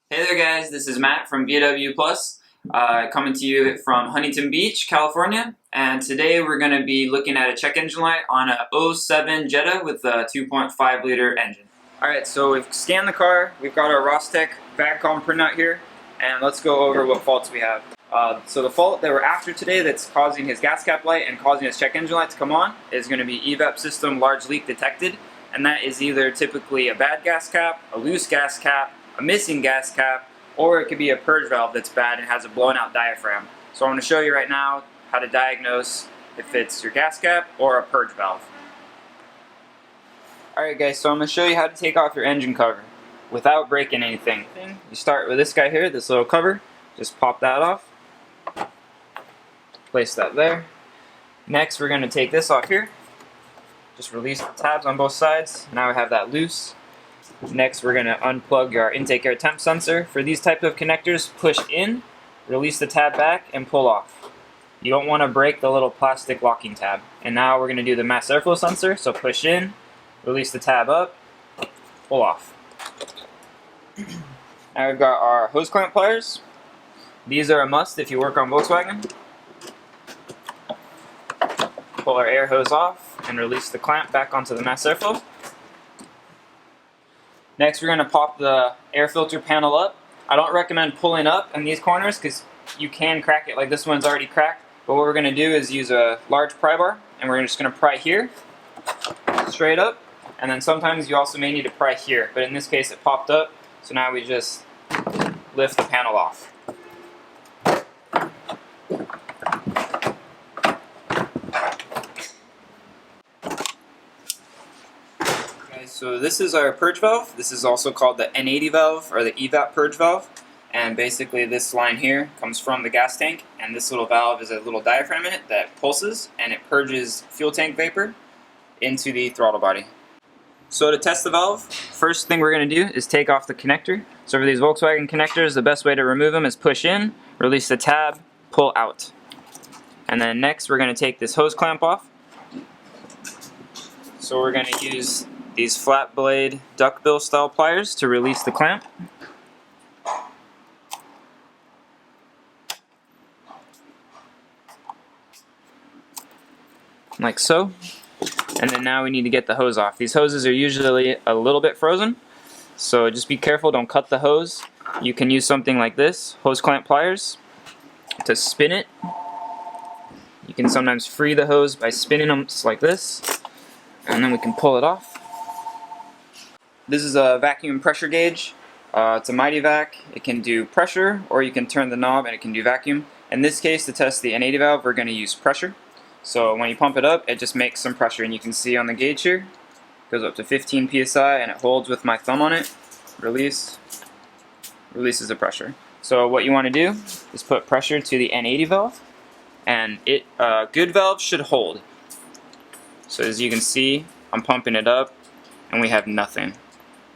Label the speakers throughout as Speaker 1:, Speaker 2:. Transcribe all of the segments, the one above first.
Speaker 1: Hey there guys, this is Matt from Vw Plus, coming to you from Huntington Beach, California, and today we're going to be looking at a check engine light on a 07 Jetta with a 2.5 liter engine. Alright, so we've scanned the car, we've got our Rostec VAGCOM printout here, and let's go over what faults we have. So the fault that we're after today that's causing his gas cap light and causing his check engine light to come on is going to be Evap system large leak detected, and that is either typically a bad gas cap, a loose gas cap, a missing gas cap, or it could be a purge valve that's bad and has a blown out diaphragm. So I'm going to show you right now how to diagnose if it's your gas cap or a purge valve. Alright guys, so I'm going to show you how to take off your engine cover without breaking anything. You start with this guy here, this little cover, just pop that off, place that there. Next we're going to take this off here, just release the tabs on both sides. Now we have that loose. Next we're going to unplug our intake air temp sensor. For these type of connectors, push in, release the tab back, and pull off. You don't want to break the little plastic locking tab. And now we're going to do the mass airflow sensor, so push in, release the tab up, pull off. Now we've got our hose clamp pliers. These are a must if you work on Volkswagen. Pull our air hose off and release the clamp back onto the mass airflow. Next we're going to pop the air filter panel up. I don't recommend pulling up in these corners because you can crack it, like this one's already cracked. But what we're going to do is use a large pry bar, and we're just going to pry here, straight up, and then sometimes you also may need to pry here, but in this case it popped up, so now we just lift the panel off. So this is our purge valve. This is also called the N80 valve or the Evap purge valve. And basically this line here comes from the gas tank, and this little valve is a little diaphragm in it that pulses and it purges fuel tank vapor into the throttle body. So to test the valve, first thing we're going to do is take off the connector. So for these Volkswagen connectors, the best way to remove them is push in, release the tab, pull out. And then next we're going to take this hose clamp off. So we're going to use these flat blade duckbill style pliers to release the clamp. Like so. And then now we need to get the hose off. These hoses are usually a little bit frozen, so just be careful, don't cut the hose. You can use something like this, hose clamp pliers, to spin it. You can sometimes free the hose by spinning them just like this, and then we can pull it off. This is a vacuum pressure gauge. It's a Mighty Vac. It can do pressure, or you can turn the knob and it can do vacuum. In this case, to test the N80 valve, we're going to use pressure. So when you pump it up, it just makes some pressure, and you can see on the gauge here, it goes up to 15 psi, and it holds with my thumb on it. Release, releases the pressure. So what you want to do is put pressure to the N80 valve, and good valve should hold. So as you can see, I'm pumping it up, and we have nothing.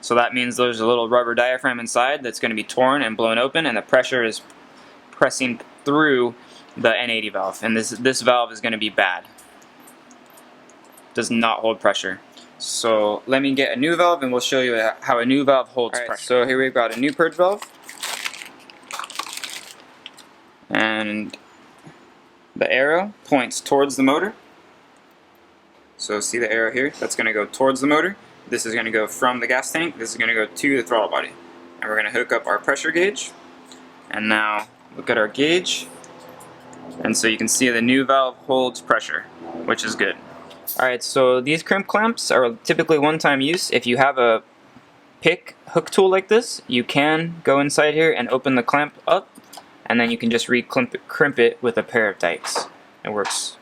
Speaker 1: So that means there's a little rubber diaphragm inside that's going to be torn and blown open, and the pressure is pressing through the N80 valve, and this valve is going to be bad. Does not hold pressure. So let me get a new valve and we'll show you how a new valve holds pressure. So here we've got a new purge valve, and the arrow points towards the motor. So see the arrow here? That's going to go towards the motor. This is going to go from the gas tank. This is going to go to the throttle body. And we're going to hook up our pressure gauge. And now look at our gauge. And so you can see the new valve holds pressure, which is good. Alright, so these crimp clamps are typically one-time use. If you have a pick hook tool like this, you can go inside here and open the clamp up, and then you can just crimp it with a pair of dikes. It works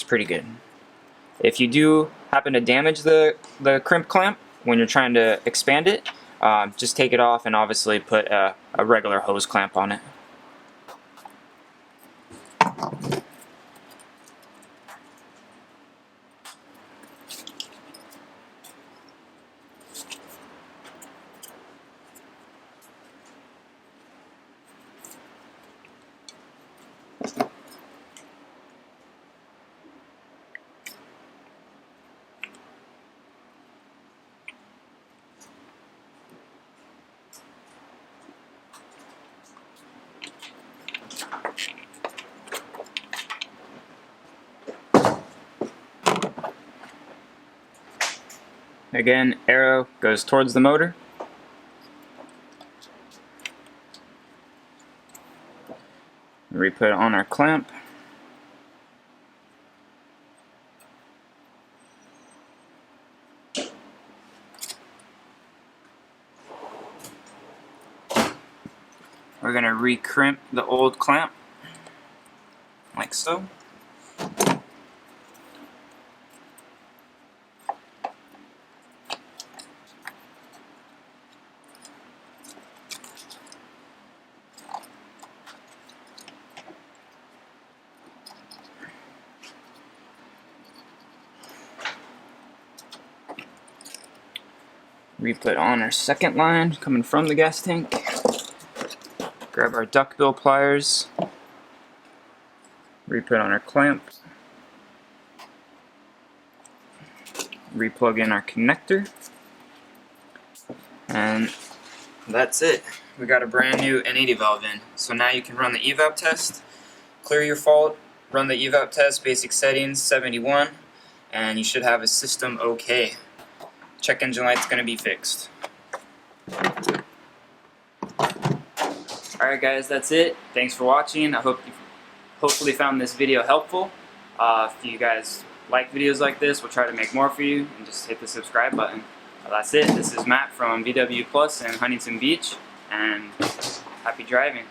Speaker 1: pretty good. If you do happen to damage the crimp clamp when you're trying to expand it, just take it off and obviously put a regular hose clamp on it. Again, arrow goes towards the motor. Re-put on our clamp. We're going to re-crimp the old clamp, like so. Re-put on our second line coming from the gas tank. Grab our duckbill pliers. Re-put on our clamp. Re-plug in our connector. And that's it. We got a brand new N80 valve in. So now you can run the Evap test, clear your fault, run the Evap test, basic settings 71, and you should have a system okay. Check engine light's going to be fixed. Alright guys, that's it. Thanks for watching. I hope you hopefully found this video helpful. If you guys like videos like this, we'll try to make more for you, and just hit the subscribe button. That's it. This is Matt from VW Plus in Huntington Beach, and happy driving.